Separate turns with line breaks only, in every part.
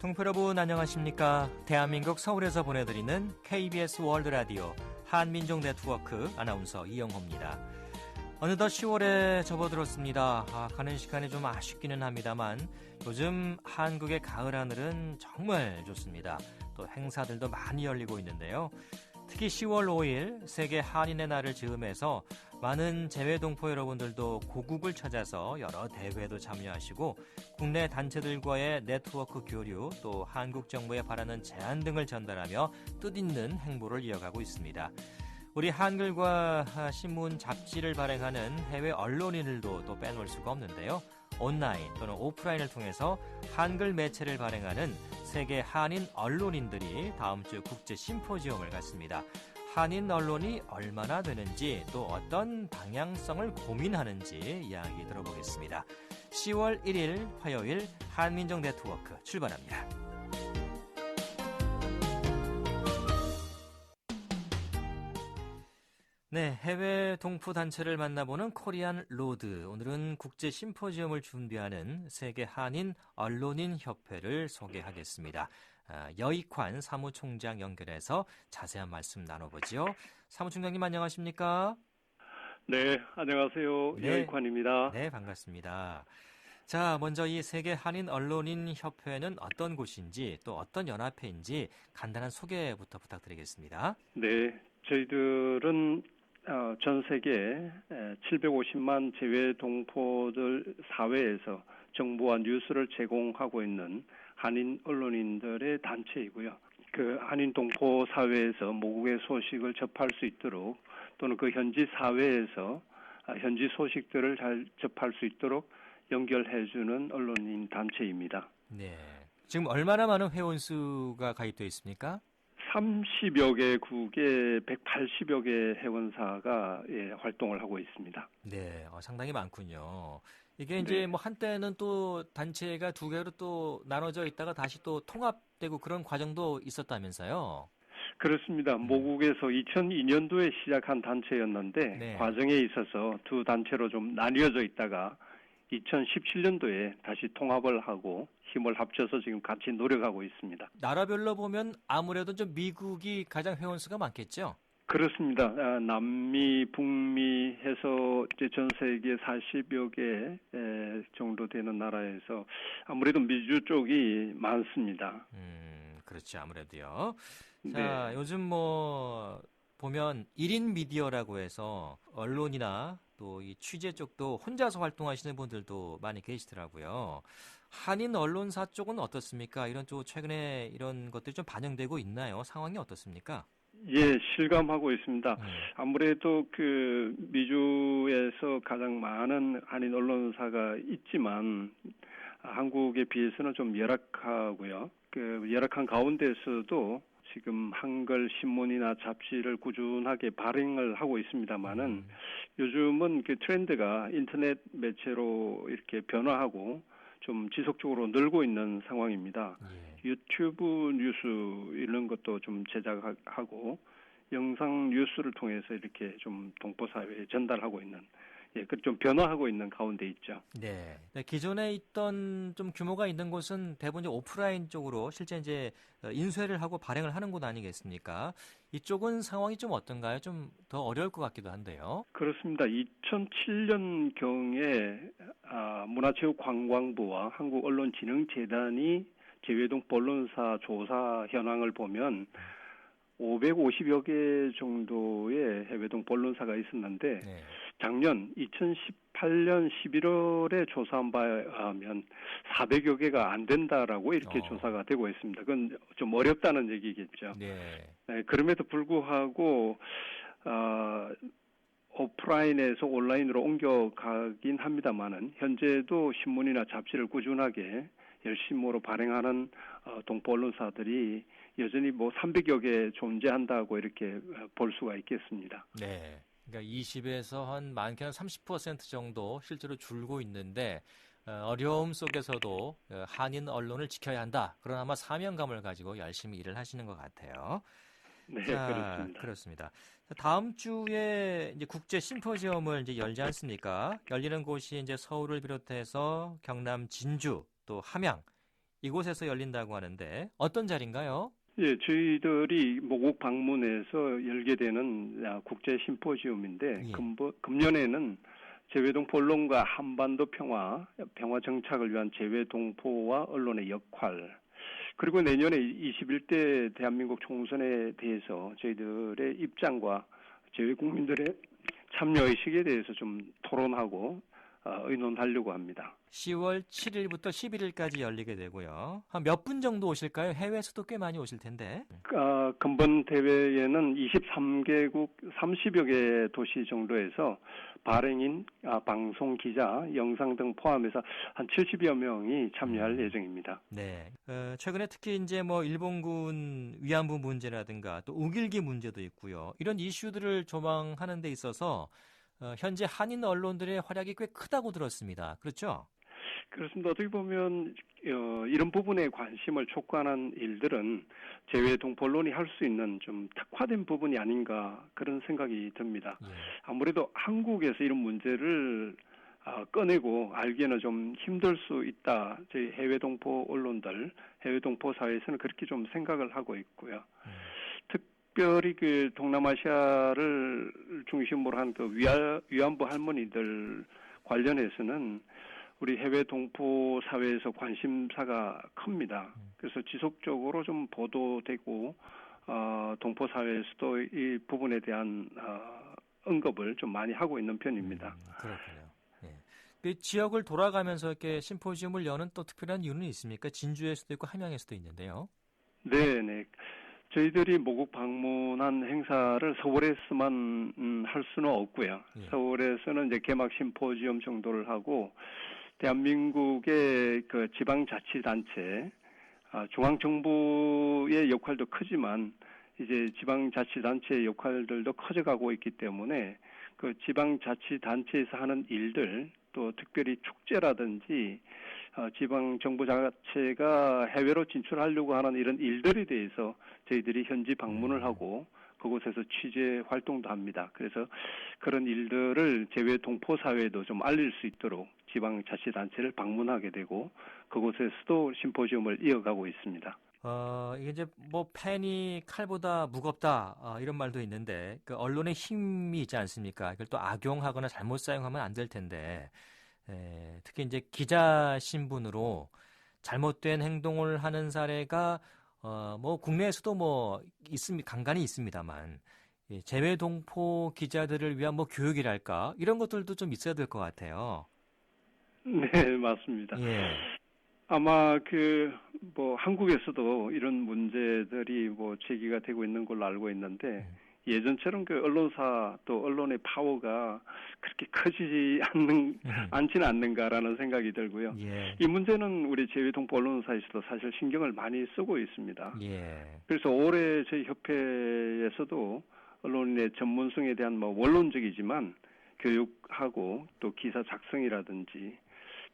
동포 여러분 안녕하십니까? 대한민국 서울에서 보내드리는 KBS 월드 라디오 한민족 네트워크 아나운서 이영호입니다. 어느덧 10월에 접어들었습니다. 가는 시간이 좀 아쉽기는 합니다만 요즘 한국의 가을 하늘은 정말 좋습니다. 또 행사들도 많이 열리고 있는데요. 특히 10월 5일 세계 한인의 날을 즈음해서 많은 재외동포 여러분들도 고국을 찾아서 여러 대회도 참여하시고 국내 단체들과의 네트워크 교류 또 한국 정부에 바라는 제안 등을 전달하며 뜻있는 행보를 이어가고 있습니다. 우리 한글과 신문, 잡지를 발행하는 해외 언론인들도 또 빼놓을 수가 없는데요. 온라인 또는 오프라인을 통해서 한글 매체를 발행하는 세계 한인 언론인들이 다음 주 국제 심포지엄을 갖습니다. 한인 언론이 얼마나 되는지 또 어떤 방향성을 고민하는지 이야기 들어보겠습니다. 10월 1일 화요일 한민족 네트워크 출발합니다. 네, 해외 동포 단체를 만나보는 코리안 로드. 오늘은 국제 심포지엄을 준비하는 세계 한인 언론인 협회를 소개하겠습니다. 여익환 사무총장 연결해서 자세한 말씀 나눠보죠. 사무총장님 안녕하십니까?
네, 안녕하세요.
네,
여익환입니다.
네, 반갑습니다. 자, 먼저 이 세계 한인 언론인 협회는 어떤 곳인지 또 어떤 연합회인지 간단한 소개부터 부탁드리겠습니다.
네, 저희들은 전 세계 750만 재외 동포들 사회에서 정보와 뉴스를 제공하고 있는 한인 언론인들의 단체이고요. 그 한인 동포 사회에서 모국의 소식을 접할 수 있도록 또는 그 현지 사회에서 현지 소식들을 잘 접할 수 있도록 연결해주는 언론인 단체입니다.
네. 지금 얼마나 많은 회원 수가 가입되어 있습니까?
30여 개국의 180여 개 회원사가 활동을 하고 있습니다.
네, 상당히 많군요. 이게
네.
이제 뭐 한때는 또 단체가 두 개로 또 나눠져 있다가 다시 또 통합되고 그런 과정도 있었다면서요?
그렇습니다. 모국에서 2002년도에 시작한 단체였는데
네.
과정에 있어서 두 단체로 좀 나뉘어져 있다가 2017년도에 다시 통합을 하고 힘을 합쳐서 지금 같이 노력하고 있습니다.
나라별로 보면 아무래도 좀 미국이 가장 회원 수가 많겠죠?
그렇습니다. 남미, 북미 해서 이제 전 세계 40여 개 정도 되는 나라에서 아무래도 미주 쪽이 많습니다.
그렇죠. 아무래도요.
네.
자, 요즘 뭐 보면 1인 미디어라고 해서 언론이나 또 이 취재 쪽도 혼자서 활동하시는 분들도 많이 계시더라고요. 한인 언론사 쪽은 어떻습니까? 이런 쪽 최근에 이런 것들이 좀 반영되고 있나요? 상황이 어떻습니까?
예, 실감하고 있습니다. 아무래도 그 미주에서 가장 많은 한인 언론사가 있지만 한국에 비해서는 좀 열악하고요. 그 열악한 가운데서도 지금 한글 신문이나 잡지를 꾸준하게 발행을 하고 있습니다만은 요즘은 그 트렌드가 인터넷 매체로 이렇게 변화하고 좀 지속적으로 늘고 있는 상황입니다. 유튜브 뉴스 이런 것도 좀 제작하고 영상 뉴스를 통해서 이렇게 좀 동포사회에 전달하고 있는 그 좀 변화하고 있는 가운데 있죠.
네. 기존에 있던 좀 규모가 있는 곳은 대부분 이제 오프라인 쪽으로 실제 이제 인쇄를 하고 발행을 하는 곳 아니겠습니까? 이쪽은 상황이 좀 어떤가요? 좀 더 어려울 것 같기도 한데요.
그렇습니다. 2007년경에 문화체육관광부와 한국언론진흥재단이 재외동포 언론사 조사 현황을 보면 550여 개 정도의 해외동포 언론사가 있었는데 작년 2018년 11월에 조사한 바에 하면 400여 개가 안 된다라고 이렇게 조사가 되고 있습니다. 그건 좀 어렵다는 얘기겠죠.
네,
그럼에도 불구하고 오프라인에서 온라인으로 옮겨가긴 합니다만은 현재도 신문이나 잡지를 꾸준하게 열심으로 발행하는 동포 언론사들이 여전히 뭐 300여 개 존재한다고 이렇게 볼 수가 있겠습니다.
네. 그러니까 20에서 한 많게는 30% 정도 실제로 줄고 있는데 어려움 속에서도 한인 언론을 지켜야 한다. 그런 아마 사명감을 가지고 열심히 일을 하시는 것 같아요.
네,
자, 그렇습니다. 다음 주에 이제 국제 심포지엄을 이제 열지 않습니까? 열리는 곳이 이제 서울을 비롯해서 경남 진주 또 함양 이곳에서 열린다고 하는데 어떤 자리인가요?
예, 저희들이 모국 방문해서 열게 되는 국제 심포지움인데
예.
금년에는 재외동포 언론과 한반도 평화 정착을 위한 재외동포와 언론의 역할, 그리고 내년에 21대 대한민국 총선에 대해서 저희들의 입장과 재외 국민들의 참여의식에 대해서 좀 토론하고 의논하려고 합니다.
10월 7일부터 11일까지 열리게 되고요. 한 몇 분 정도 오실까요? 해외에서도 꽤 많이 오실 텐데.
금번 대회에는 23개국 30여 개 도시 정도에서 발행인, 방송 기자, 영상 등 포함해서 한 70여 명이 참여할 예정입니다.
네. 최근에 특히 이제 뭐 일본군 위안부 문제라든가 또 우길기 문제도 있고요. 이런 이슈들을 조망하는 데 있어서 현재 한인 언론들의 활약이 꽤 크다고 들었습니다. 그렇죠?
그렇습니다. 어떻게 보면 이런 부분에 관심을 촉구하는 일들은 재외동포 언론이 할 수 있는 좀 특화된 부분이 아닌가 그런 생각이 듭니다.
예.
아무래도 한국에서 이런 문제를 꺼내고 알기에는 좀 힘들 수 있다. 저희 해외동포 언론들, 해외동포 사회에서는 그렇게 좀 생각을 하고 있고요. 특별히 그 동남아시아를 중심으로 한 그 위안부 할머니들 관련해서는 우리 해외 동포 사회에서 관심사가 큽니다. 그래서 지속적으로 좀 보도되고 동포 사회에서도 이 부분에 대한 언급을 좀 많이 하고 있는 편입니다.
그렇군요. 예. 그 지역을 돌아가면서 이렇게 심포지움을 여는 또 특별한 이유는 있습니까? 진주에서도 있고 함양에서도 있는데요.
네. 저희들이 모국 방문한 행사를 서울에서만 할 수는 없고요.
예.
서울에서는 이제 개막 심포지엄 정도를 하고 대한민국의 그 지방자치단체, 중앙정부의 역할도 크지만 이제 지방자치단체의 역할들도 커져가고 있기 때문에 그 지방자치단체에서 하는 일들, 또 특별히 축제라든지 지방정부 자체가 해외로 진출하려고 하는 이런 일들에 대해서 저희들이 현지 방문을 하고 그곳에서 취재 활동도 합니다. 그래서 그런 일들을 재외 동포 사회에도 좀 알릴 수 있도록 지방자치단체를 방문하게 되고 그곳에서도 심포지움을 이어가고 있습니다.
이게 이제 뭐 펜이 칼보다 무겁다 이런 말도 있는데 그 언론의 힘이 있지 않습니까? 이걸 또 악용하거나 잘못 사용하면 안 될 텐데 특히 이제 기자 신분으로 잘못된 행동을 하는 사례가 뭐 국내에서도 뭐 간간히 있습니다만 재외 동포 기자들을 위한 뭐 교육이랄까 이런 것들도 좀 있어야 될 것 같아요.
네, 맞습니다.
예.
아마 뭐 한국에서도 이런 문제들이 뭐 제기가 되고 있는 걸로 알고 있는데 예전처럼 그 언론사 또 언론의 파워가 그렇게 커지지 않지는 않는가라는 생각이 들고요.
예.
이 문제는 우리 재외동포 언론사에서도 사실 신경을 많이 쓰고 있습니다.
예.
그래서 올해 저희 협회에서도 언론인의 전문성에 대한 뭐 원론적이지만 교육하고 또 기사 작성이라든지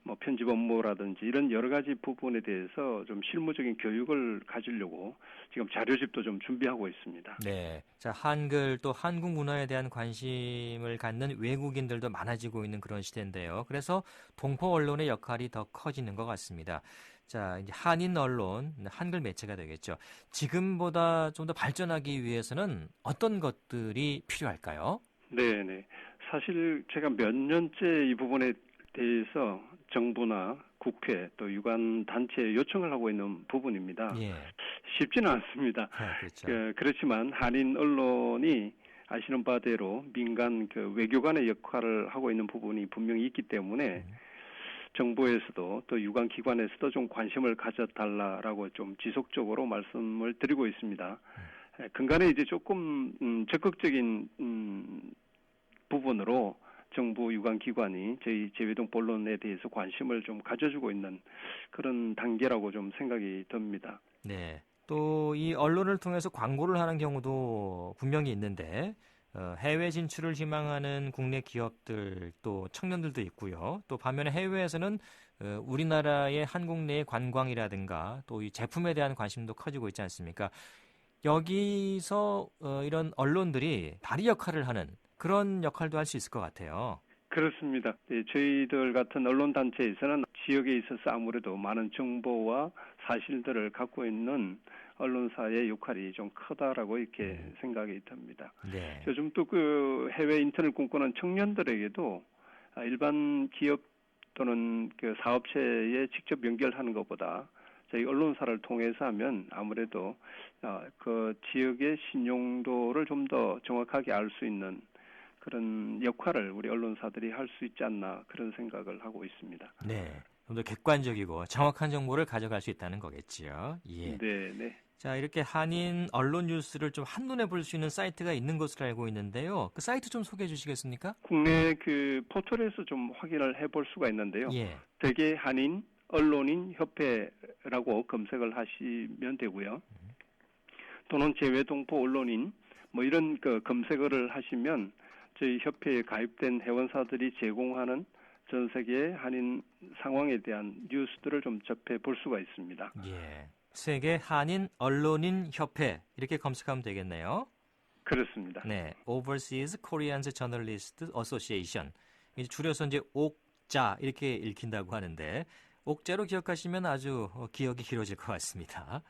뭐 편집 업무라든지 이런 여러 가지 부분에 대해서 좀 실무적인 교육을 가지려고 지금 자료집도 좀 준비하고 있습니다.
네. 자, 한글 또 한국 문화에 대한 관심을 갖는 외국인들도 많아지고 있는 그런 시대인데요. 그래서 동포 언론의 역할이 더 커지는 것 같습니다. 자, 이제 한인 언론, 한글 매체가 되겠죠. 지금보다 좀 더 발전하기 위해서는 어떤 것들이 필요할까요?
네. 사실 제가 몇 년째 이 부분에 대해서 정부나 국회 또 유관 단체에 요청을 하고 있는 부분입니다.
예.
쉽지는 않습니다.
그렇죠.
그렇지만 한인 언론이 아시는 바대로 민간 외교관의 역할을 하고 있는 부분이 분명히 있기 때문에 정부에서도 또 유관 기관에서도 좀 관심을 가져달라라고 좀 지속적으로 말씀을 드리고 있습니다. 근간에 이제 조금 적극적인 부분으로 정부 유관 기관이 저희 재외동포 언론에 대해서 관심을 좀 가져주고 있는 그런 단계라고 좀 생각이 듭니다.
네. 또 이 언론을 통해서 광고를 하는 경우도 분명히 있는데 해외 진출을 희망하는 국내 기업들 또 청년들도 있고요. 또 반면에 해외에서는 우리나라의 한국 내의 관광이라든가 또 이 제품에 대한 관심도 커지고 있지 않습니까? 여기서 이런 언론들이 다리 역할을 하는 그런 역할도 할 수 있을 것 같아요.
그렇습니다. 저희들 같은 언론단체에서는 지역에 있어서 아무래도 많은 정보와 사실들을 갖고 있는 언론사의 역할이 좀 크다라고 이렇게 생각이 듭니다.
네.
요즘 또 그 해외 인턴을 꿈꾸는 청년들에게도 일반 기업 또는 그 사업체에 직접 연결하는 것보다 저희 언론사를 통해서 하면 아무래도 그 지역의 신용도를 좀 더 정확하게 알 수 있는 그런 역할을 우리 언론사들이 할 수 있지 않나 그런 생각을 하고 있습니다.
네, 좀 더 객관적이고 정확한 정보를 가져갈 수 있다는 거겠지요. 예.
네, 네.
자, 이렇게 한인 언론 뉴스를 좀 한눈에 볼 수 있는 사이트가 있는 것으로 알고 있는데요. 그 사이트 좀 소개해 주시겠습니까?
국내 그 포털에서 좀 확인을 해볼 수가 있는데요.
예.
대개 한인 언론인 협회라고 검색을 하시면 되고요. 또는 재외동포 언론인 뭐 이런 그 검색어를 하시면 저희 협회에 가입된 회원사들이 제공하는 전 세계 한인 상황에 대한 뉴스들을 좀 접해 볼 수가 있습니다.
예. 세계 한인 언론인 협회 이렇게 검색하면 되겠네요.
그렇습니다.
네, Overseas Koreans Journalists Association. 이제 줄여서 이제 옥자 이렇게 읽힌다고 하는데 옥자로 기억하시면 아주 기억이 길어질 것 같습니다.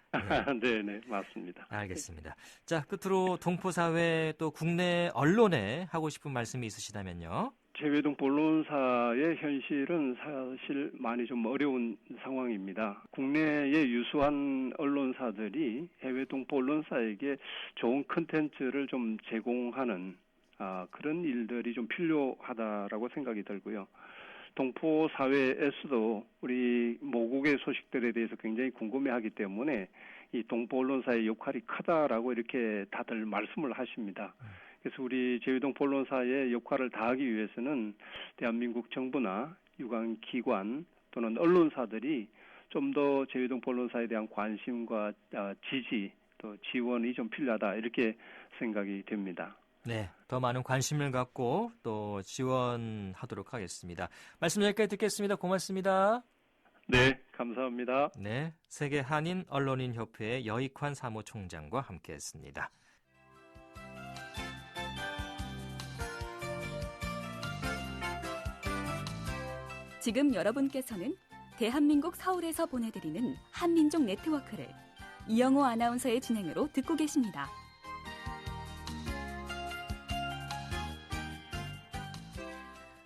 네, 네, 맞습니다.
알겠습니다. 자, 끝으로 동포사회 또 국내 언론에 하고 싶은 말씀이 있으시다면요.
재외동포 언론사의 현실은 사실 많이 좀 어려운 상황입니다. 국내의 유수한 언론사들이 해외 동포 언론사에게 좋은 컨텐츠를 좀 제공하는 그런 일들이 좀 필요하다라고 생각이 들고요. 동포 사회에서도 우리 모국의 소식들에 대해서 굉장히 궁금해하기 때문에 이 동포 언론사의 역할이 크다라고 이렇게 다들 말씀을 하십니다. 그래서 우리 재외동포 언론사의 역할을 다하기 위해서는 대한민국 정부나 유관 기관 또는 언론사들이 좀 더 재외동포 언론사에 대한 관심과 지지 또 지원이 좀 필요하다 이렇게 생각이 됩니다.
네, 더 많은 관심을 갖고 또 지원하도록 하겠습니다. 말씀 여기까지 듣겠습니다. 고맙습니다.
네, 감사합니다.
네, 세계 한인 언론인 협회의 여익환 사무총장과 함께했습니다.
지금 여러분께서는 대한민국 서울에서 보내드리는 한민족 네트워크를 이영호 아나운서의 진행으로 듣고 계십니다.